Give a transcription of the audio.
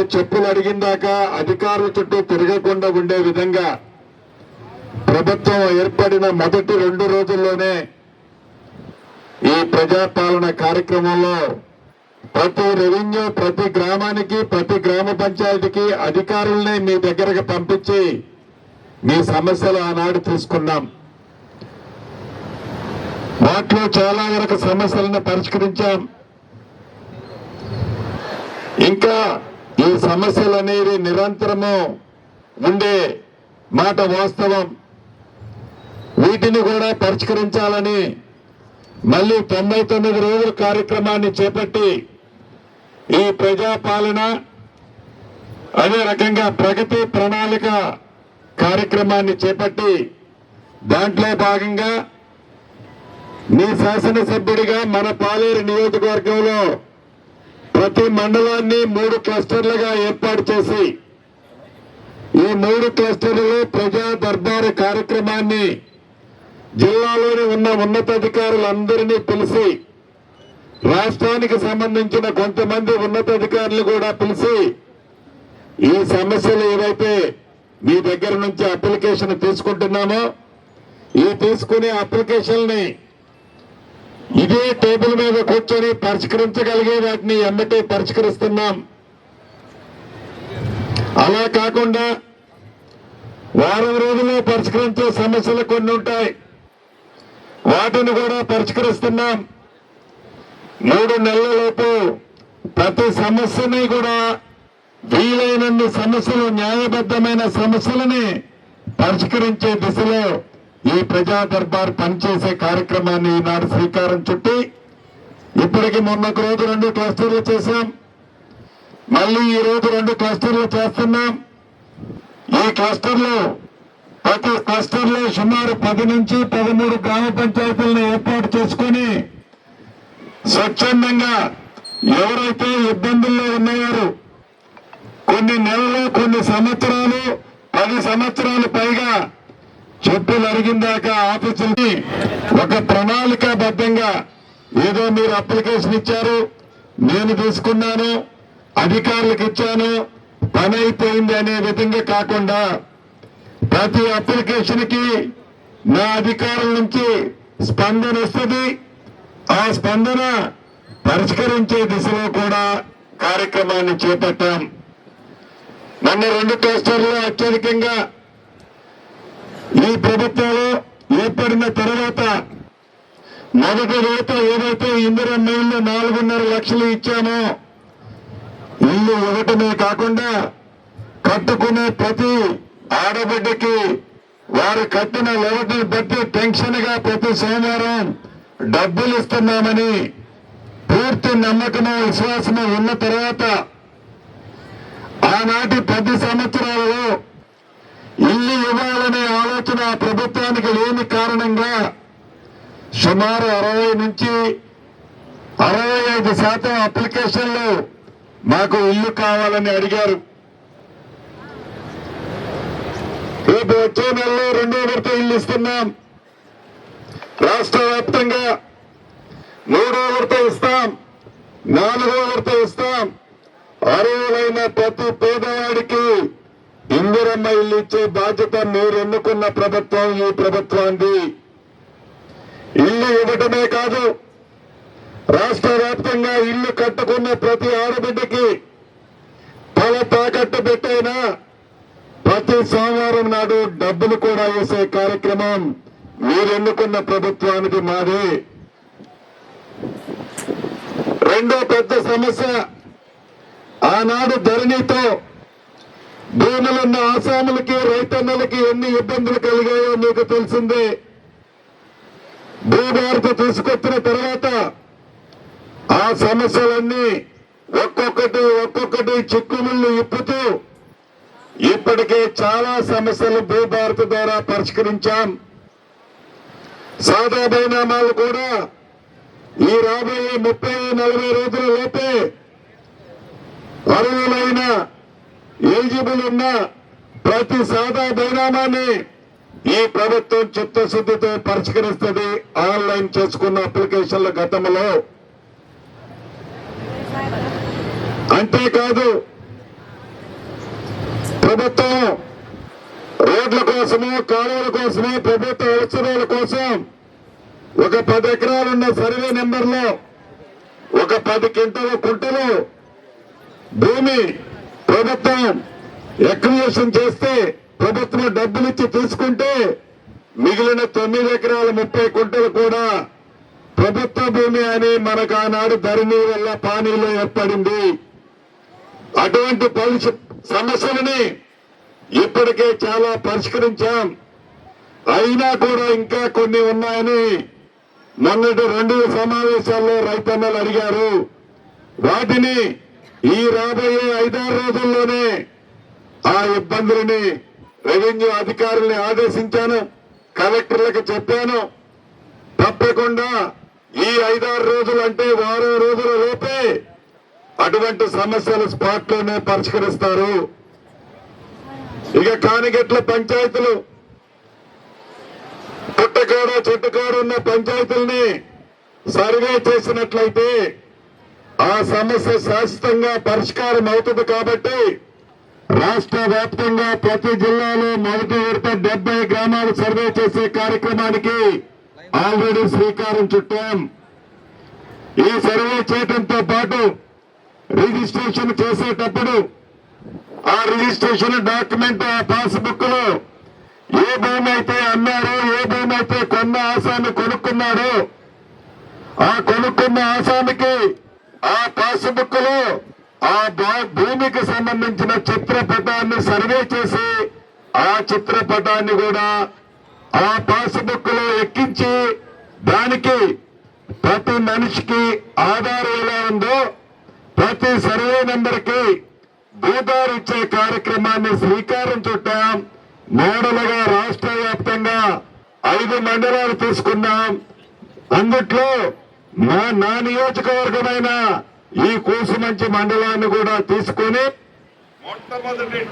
వారి చెప్పులు అడిగిందాక అధికారుల చుట్టూ తిరగకుండా ఉండే విధంగా ప్రభుత్వం ఏర్పడిన మొదటి 2 రోజుల్లోనే ఈ ప్రజాపాలన కార్యక్రమంలో ప్రతి రెవెన్యూ, ప్రతి గ్రామానికి, ప్రతి గ్రామ పంచాయతీకి అధికారుల్ని మీ దగ్గరకు పంపించి మీ సమస్యలు ఆనాడు తీసుకున్నాం. వాటిలో చాలా వరకు సమస్యలను పరిష్కరించాం. ఇంకా ఈ సమస్యలు అనేవి నిరంతరము ఉండే మాట వాస్తవం. వీటిని కూడా పరిష్కరించాలని మళ్ళీ 99 రోజుల కార్యక్రమాన్ని చేపట్టి ఈ ప్రజాపాలన అదే రకంగా ప్రగతి ప్రణాళిక కార్యక్రమాన్ని చేపట్టి దాంట్లో భాగంగా మీ శాసనసభ్యుడిగా మన పాలేరు నియోజకవర్గంలో ప్రతి మండలాన్ని 3 క్లస్టర్లుగా ఏర్పాటు చేసి ఈ 3 క్లస్టర్లలో ప్రజా దర్బారు కార్యక్రమాన్ని జిల్లాలోని ఉన్న ఉన్నతాధికారులందరినీ పిలిచి రాష్ట్రానికి సంబంధించిన కొంతమంది ఉన్నతాధికారులు కూడా పిలిచి ఈ సమస్యలు ఏవైతే మీ దగ్గర నుంచి అప్లికేషన్ తీసుకుంటున్నామో ఈ తీసుకునే అప్లికేషన్ని ఇదే టేబుల్ మీద కూర్చొని పరిష్కరించగలిగే వాటిని ఎమ్మటే పరిష్కరిస్తున్నాం. అలా కాకుండా వారం రోజుల్లో పరిష్కరించే సమస్యలు కొన్ని ఉంటాయి, వాటిని కూడా పరిష్కరిస్తున్నాం. 3 నెలలలోపు ప్రతి సమస్యని కూడా వీలైనన్ని సమస్యలు, న్యాయబద్ధమైన సమస్యలని పరిష్కరించే దిశలో ఈ ప్రజా దర్బార్ పనిచేసే కార్యక్రమాన్ని ఈనాడు శ్రీకారం చుట్టి ఇప్పటికి మొన్నొక రోజు 2 క్లస్టర్లు చేశాం. మళ్ళీ ఈ రోజు 2 క్లస్టర్లు చేస్తున్నాం. ఈ క్లస్టర్లో ప్రతి క్లస్టర్లో సుమారు 10 నుంచి 13 గ్రామ పంచాయతీలను ఏర్పాటు చేసుకుని స్వచ్ఛందంగా ఎవరైతే ఇబ్బందుల్లో ఉన్నారో కొన్ని నెలలు, కొన్ని సంవత్సరాలు, 10 సంవత్సరాలు పైగా చెప్పులు అడిగిందాక ఆఫీసుల్ని ఒక ప్రణాళికాబద్ధంగా ఏదో మీరు అప్లికేషన్ ఇచ్చారు, నేను తీసుకున్నాను, అధికారులకు ఇచ్చాను, పని అయిపోయింది అనే విధంగా కాకుండా ప్రతి అప్లికేషన్ కి నా అధికారుల నుంచి స్పందన వస్తుంది. ఆ స్పందన పరిష్కరించే దిశలో కూడా కార్యక్రమాన్ని చేపట్టాం. మొన్న 2 క్లస్టర్లు అత్యధికంగా ఈ ప్రభుత్వాలు ఏర్పడిన తర్వాత మొదటి విడత ఏదైతే ఇందిరమ్మ ఇల్లు 4.5 లక్షలు ఇచ్చామో ఇల్లు ఇవ్వటమే కాకుండా కట్టుకునే ప్రతి ఆడబిడ్డకి వారు కట్టిన వ్యవధిని బట్టి పెన్షన్ గా ప్రతి సోమవారం డబ్బులు ఇస్తున్నామని పూర్తి నమ్మకము, విశ్వాసము ఉన్న తర్వాత ఆనాటి 10 సంవత్సరాలలో ఇల్లు ఇవ్వాలనే ఆలోచన ప్రభుత్వానికి లేని కారణంగా సుమారు 60 నుంచి 65% అప్లికేషన్లు మాకు ఇల్లు కావాలని అడిగారు. రేపు వచ్చే నెలలో 2వ విడత ఇల్లు ఇస్తున్నాం. రాష్ట్ర వ్యాప్తంగా 3వ విడత ఇస్తాం, 4వ విడత ఇస్తాం. అర్హులైన ప్రతి పేదవాడికి ఇందిరమ్మ ఇల్లు ఇచ్చే బాధ్యత మీరు ఎన్నుకున్న ప్రభుత్వం ఈ ప్రభుత్వాన్ని. ఇల్లు ఇవ్వటమే కాదు, రాష్ట్ర వ్యాప్తంగా ఇల్లు కట్టుకున్న ప్రతి ఆడబిడ్డకి తల తాకట్టు పెట్టైనా ప్రతి సోమవారం నాడు డబ్బులు కూడా వేసే కార్యక్రమం మీరు ఎన్నుకున్న ప్రభుత్వానికి మాది. రెండో పెద్ద సమస్య, ఆనాడు ధరణితో భూములున్న ఆసాములకి, రైతన్నలకి ఎన్ని ఇబ్బందులు కలిగాయో మీకు తెలిసిందే. భూభారతి తీసుకొచ్చిన తర్వాత ఆ సమస్యలన్నీ ఒక్కొక్కటి చిక్కుముళ్ళు ఇప్పుతూ ఇప్పటికే చాలా సమస్యలు భూభారతి ద్వారా పరిష్కరించాం. సాదా బైనామాలు కూడా ఈ రాబోయే 30-40 రోజుల లోపే అర్హులైన ఎలిజిబుల్ ఉన్న ప్రతి సాదా బైనామాన్ని ఈ ప్రభుత్వం చిత్తశుద్ధితో పరిష్కరిస్తుంది. ఆన్లైన్ చేసుకున్న అప్లికేషన్ల గతంలో. అంతేకాదు ప్రభుత్వం రోడ్ల కోసము కాలువల కోసము ప్రభుత్వ అవసరాల కోసం ఒక 10 ఎకరాలున్న సర్వే నెంబర్లో ఒక 10 కుంటలు భూమి ప్రభుత్వం ఎక్విజిషన్ చేస్తే ప్రభుత్వం డబ్బులిచ్చి తీసుకుంటే మిగిలిన 9 ఎకరాల 30 కుంటలు కూడా ప్రభుత్వ భూమి అని మనకు ఆనాడు ధరణి వల్ల పానీలో ఏర్పడింది. అటువంటి సమస్యలని ఇప్పటికే చాలా పరిష్కరించాం. అయినా కూడా ఇంకా కొన్ని ఉన్నాయని మొన్నటి 2 సమావేశాల్లో రైతన్నలు అడిగారు. వాటిని ఈ రాబోయే 5-6 రోజుల్లోనే ఆ ఇబ్బందులని రెవెన్యూ అధికారుల్ని ఆదేశించాను, కలెక్టర్లకు చెప్పాను. తప్పకుండా ఈ 5-6 రోజులు అంటే వారం రోజుల లోపే అటువంటి సమస్యలు స్పాట్ లోనే పరిష్కరిస్తారు. ఇక కానిగట్ల పంచాయతీలు పుట్టకాడ చెట్టుకాడ ఉన్న పంచాయతీల్ని సర్వే చేసినట్లయితే ఆ సమస్య శాశ్వతంగా పరిష్కారం అవుతుంది. కాబట్టి రాష్ట్ర వ్యాప్తంగా ప్రతి జిల్లాలో మొదటి విడత 70 గ్రామాలు సర్వే చేసే కార్యక్రమానికి ఆల్రెడీ శ్రీకారం చుట్టాం. ఈ సర్వే చేయడంతో పాటు రిజిస్ట్రేషన్ చేసేటప్పుడు ఆ రిజిస్ట్రేషన్ డాక్యుమెంట్ ఆ పాస్బుక్ లో ఏ భూమి అయితే అమ్మారో, ఏ భూమి అయితే కొన్న ఆసామి కొనుక్కున్నాడో ఆ కొనుక్కున్న ఆసామికి ఆ పాస్బుక్ లో ఆ భూమికి సంబంధించిన చిత్రపటాన్ని సర్వే చేసి ఆ చిత్రపటాన్ని కూడా ఆ పాస్బుక్ లో ఎక్కించి దానికి ప్రతి మనిషికి ఆధార్ ఎలా ఉందో ప్రతి సర్వే నెంబర్ కి భూదారు ఇచ్చే కార్యక్రమాన్ని శ్రీకారం చుట్టాం. మోడలుగా రాష్ట్ర వ్యాప్తంగా 5 మండలాలు తీసుకున్నాం. అందుట్లో నా నియోజకవర్గమైన ఈ కూసుమంచి మండలాన్ని కూడా తీసుకొని మొట్టమొదటి